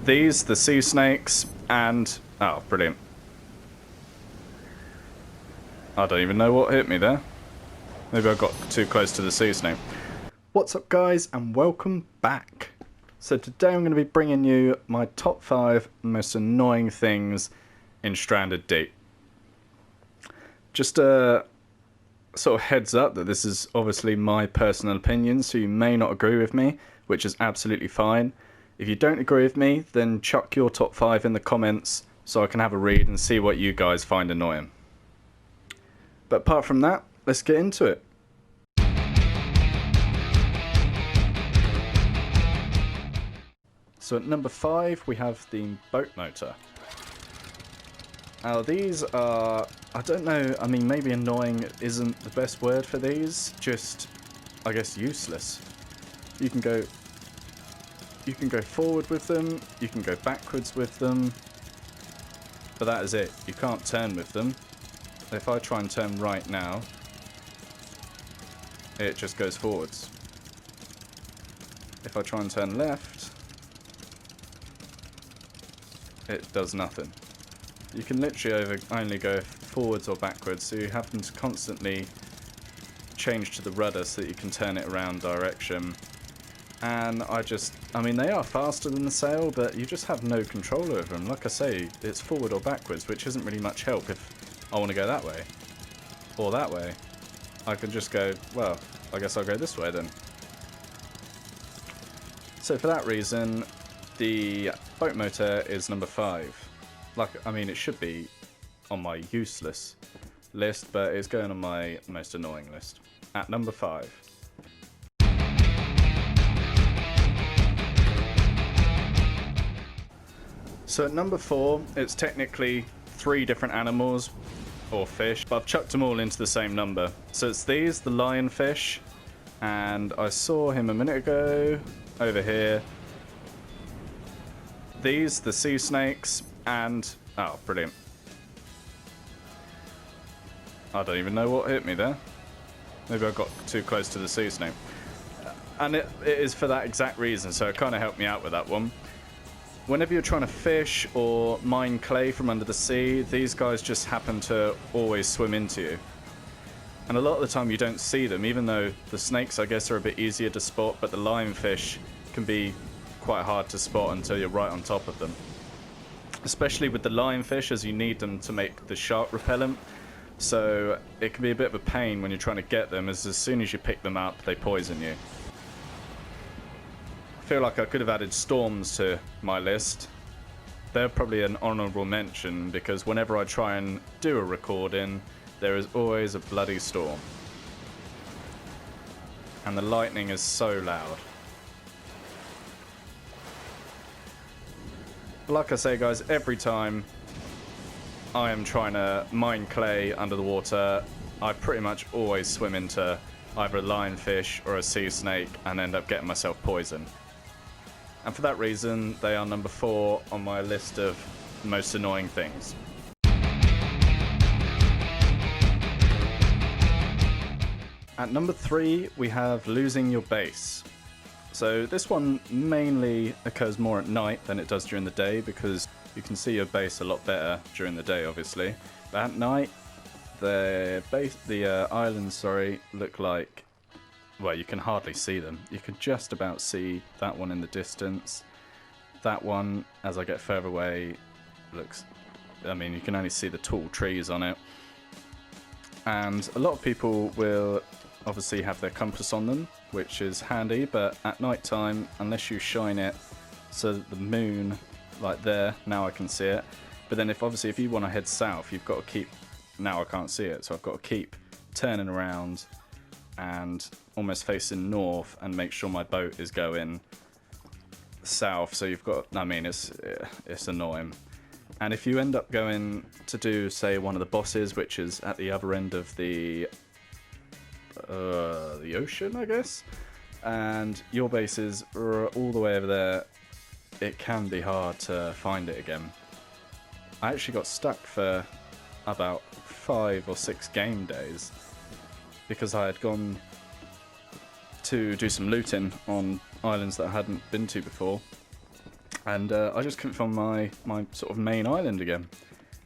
These, the sea snakes, and... oh, brilliant. I don't even know what hit me there. Maybe I got too close to the sea snake. What's up, guys, and welcome back. So today I'm going to be bringing you my top 5 most annoying things in Stranded Deep. Just a sort of heads up that this is obviously my personal opinion, so you may not agree with me, which is absolutely fine. If you don't agree with me, then chuck your top 5 in the comments so I can have a read and see what you guys find annoying. But apart from that, let's get into it. So at number 5 we have the boat motor. Now these are, I don't know, I mean maybe annoying isn't the best word for these, just I guess useless. You can go forward with them, you can go backwards with them, but that is it. You can't turn with them. If I try and turn right now, it just goes forwards. If I try and turn left, it does nothing. You can literally only go forwards or backwards, so you have to constantly change to the rudder so that you can turn it around direction. And I mean they are faster than the sail, but you just have no control over them. Like I say, it's forward or backwards, which isn't really much help if I want to go that way or that way. I can just go, well, I guess I'll go this way then. So for that reason, the boat motor is number 5. Like, I mean, it should be on my useless list, but it's going on my most annoying list at number 5. So at number 4, it's technically 3 different animals or fish, but I've chucked them all into the same number. So it's these, the lionfish, and I saw him a minute ago over here. These, the sea snakes, and oh, brilliant. I don't even know what hit me there. Maybe I got too close to the sea snake. And it is for that exact reason, so it kind of helped me out with that one. Whenever you're trying to fish or mine clay from under the sea, these guys just happen to always swim into you. And a lot of the time you don't see them, even though the snakes, I guess, are a bit easier to spot, but the lionfish can be quite hard to spot until you're right on top of them. Especially with the lionfish, as you need them to make the shark repellent. So it can be a bit of a pain when you're trying to get them, as soon as you pick them up, they poison you. I feel like I could have added storms to my list. They're probably an honourable mention, because whenever I try and do a recording, there is always a bloody storm. And the lightning is so loud. Like I say, guys, every time I am trying to mine clay under the water, I pretty much always swim into either a lionfish or a sea snake and end up getting myself poisoned. And for that reason, they are number 4 on my list of most annoying things. At number 3, we have losing your base. So this one mainly occurs more at night than it does during the day, because you can see your base a lot better during the day, obviously. But at night, the islands, look like, well, you can hardly see them. You can just about see that one in the distance. That one, as I get further away, looks, I mean, you can only see the tall trees on it. And a lot of people will obviously have their compass on them, which is handy, but at night time, unless you shine it so that the moon, like there, now I can see it. But then if you want to head south, you've got to keep, now I can't see it, so I've got to keep turning around and almost facing north and make sure my boat is going south. So you've got, I mean, it's annoying. And if you end up going to do, say, one of the bosses, which is at the other end of the ocean, I guess, and your base is all the way over there, it can be hard to find it again. I actually got stuck for about 5 or 6 game days because I had gone to do some looting on islands that I hadn't been to before, and I just couldn't find my sort of main island again.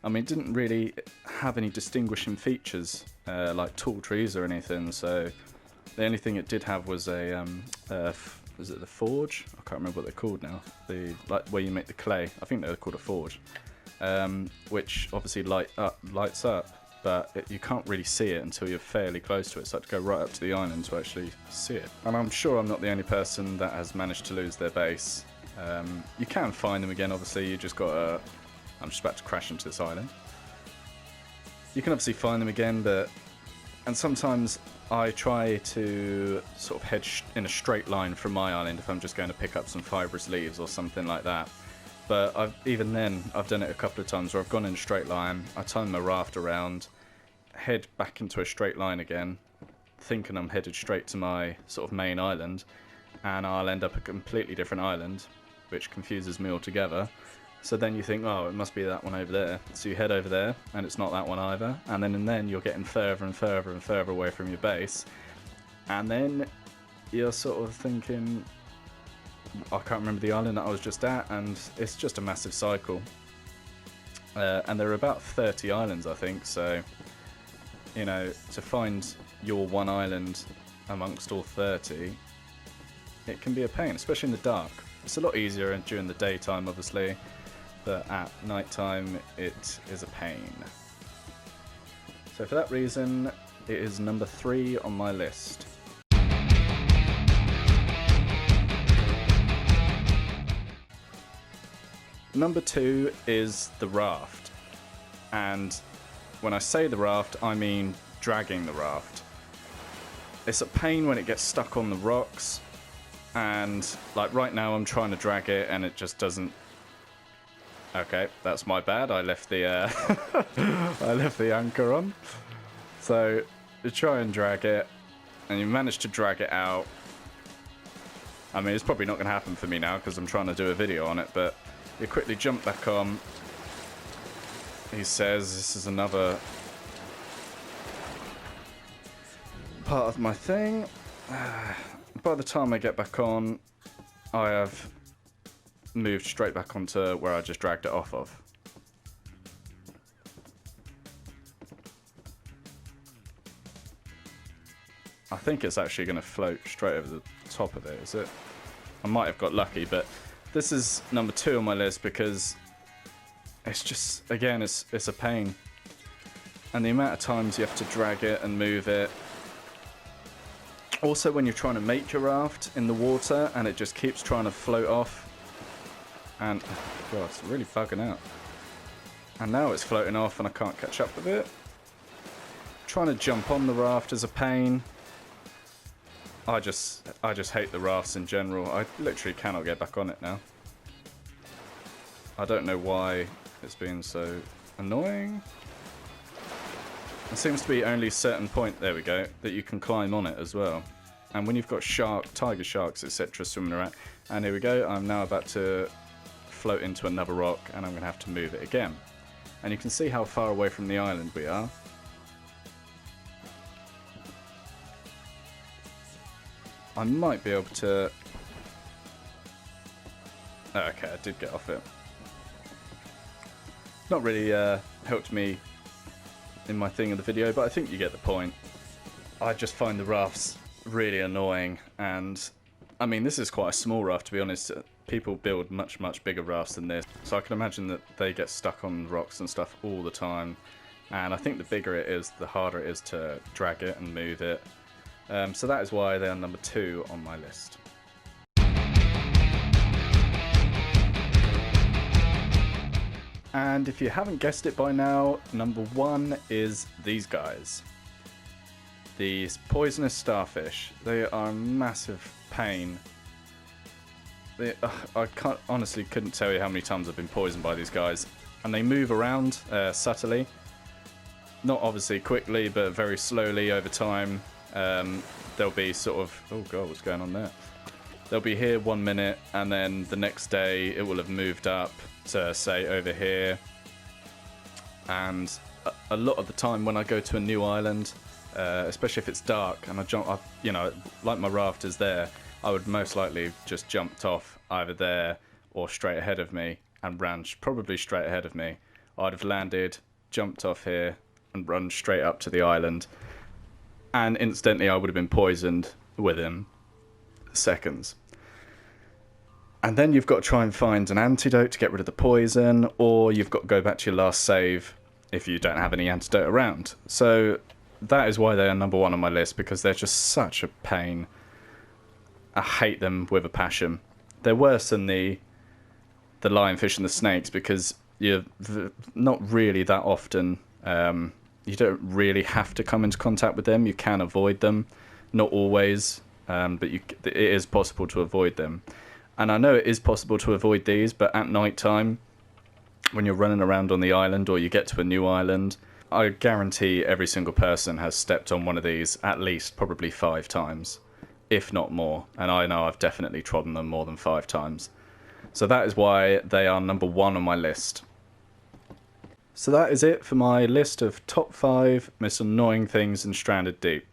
I mean, it didn't really have any distinguishing features like tall trees or anything, so the only thing it did have was was it the forge? I can't remember what they're called now. Like where you make the clay. I think they're called a forge, which obviously lights up, but you can't really see it until you're fairly close to it. So I had to go right up to the island to actually see it. And I'm sure I'm not the only person that has managed to lose their base. You can find them again, obviously. You just got to... I'm just about to crash into this island. You can obviously find them again, and sometimes I try to sort of head in a straight line from my island if I'm just going to pick up some fibrous leaves or something like that. But even then, I've done it a couple of times where I've gone in a straight line, I turn my raft around, head back into a straight line again, thinking I'm headed straight to my sort of main island, and I'll end up a completely different island, which confuses me altogether. So then you think, oh, it must be that one over there. So you head over there, and it's not that one either. And then you're getting further and further and further away from your base. And then you're sort of thinking, I can't remember the island that I was just at, and it's just a massive cycle. And there are about 30 islands, I think, so, you know, to find your one island amongst all 30, it can be a pain, especially in the dark. It's a lot easier during the daytime, obviously, but at night time it is a pain. So for that reason, it is number 3 on my list. Number 2 is the raft, and when I say the raft, I mean dragging the raft. It's a pain when it gets stuck on the rocks, and like right now I'm trying to drag it and it just doesn't. Okay, that's my bad. I left the I left the anchor on. So you try and drag it, and you manage to drag it out. I mean, it's probably not going to happen for me now because I'm trying to do a video on it, but you quickly jump back on. He says this is another part of my thing. By the time I get back on, I have moved straight back onto where I just dragged it off of. I think it's actually going to float straight over the top of it, is it? I might have got lucky, but this is number 2 on my list because it's just, again, it's a pain. And the amount of times you have to drag it and move it. Also, when you're trying to make your raft in the water and it just keeps trying to float off. And, oh God, it's really bugging out. And now it's floating off and I can't catch up with it. Trying to jump on the raft is a pain. I just hate the rafts in general. I literally cannot get back on it now. I don't know why it's being so annoying. There seems to be only a certain point, there we go, that you can climb on it as well. And when you've got tiger sharks, etc. swimming around, and here we go, I'm now about to float into another rock and I'm going to have to move it again. And you can see how far away from the island we are. I might be able to... Okay, I did get off it. Not really helped me in my thing of the video, but I think you get the point. I just find the rafts really annoying, and I mean, this is quite a small raft, to be honest. People build much bigger rafts than this, so I can imagine that they get stuck on rocks and stuff all the time, and I think the bigger it is, the harder it is to drag it and move it. So that is why they are number 2 on my list. And if you haven't guessed it by now, number 1 is these guys. These poisonous starfish. They are a massive pain. I honestly couldn't tell you how many times I've been poisoned by these guys. And they move around subtly. Not obviously quickly, but very slowly over time. They'll be sort of... Oh God, what's going on there? They'll be here 1 minute, and then the next day it will have moved up to, say, over here. And a lot of the time when I go to a new island, especially if it's dark and you know, like my raft is there, I would most likely just jumped off either there or straight ahead of me and ran probably straight ahead of me. I'd have landed, jumped off here and run straight up to the island, and instantly I would have been poisoned within seconds. And then you've got to try and find an antidote to get rid of the poison, or you've got to go back to your last save if you don't have any antidote around. So that is why they are number 1 on my list, because they're just such a pain. I hate them with a passion. They're worse than the lionfish and the snakes, because you're not really that often. You don't really have to come into contact with them. You can avoid them, not always, but it is possible to avoid them. And I know it is possible to avoid these, but at night time, when you're running around on the island or you get to a new island, I guarantee every single person has stepped on one of these at least probably 5 times, if not more. And I know I've definitely trodden them more than 5 times. So that is why they are number 1 on my list. So that is it for my list of top 5 most annoying things in Stranded Deep.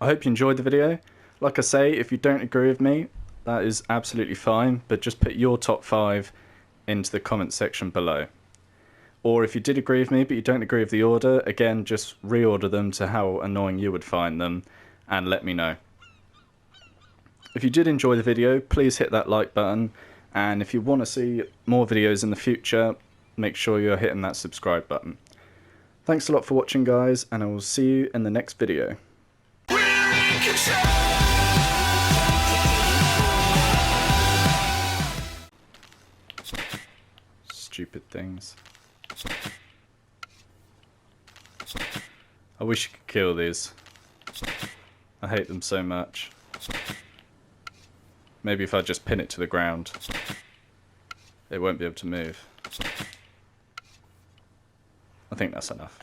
I hope you enjoyed the video. Like I say, if you don't agree with me, that is absolutely fine, but just put your top 5 into the comment section below. Or if you did agree with me but you don't agree with the order, again, just reorder them to how annoying you would find them and let me know. If you did enjoy the video, please hit that like button, and if you want to see more videos in the future, make sure you're hitting that subscribe button. Thanks a lot for watching, guys, and I will see you in the next video. Stupid things. I wish you could kill these. I hate them so much. Maybe if I just pin it to the ground, it won't be able to move. I think that's enough.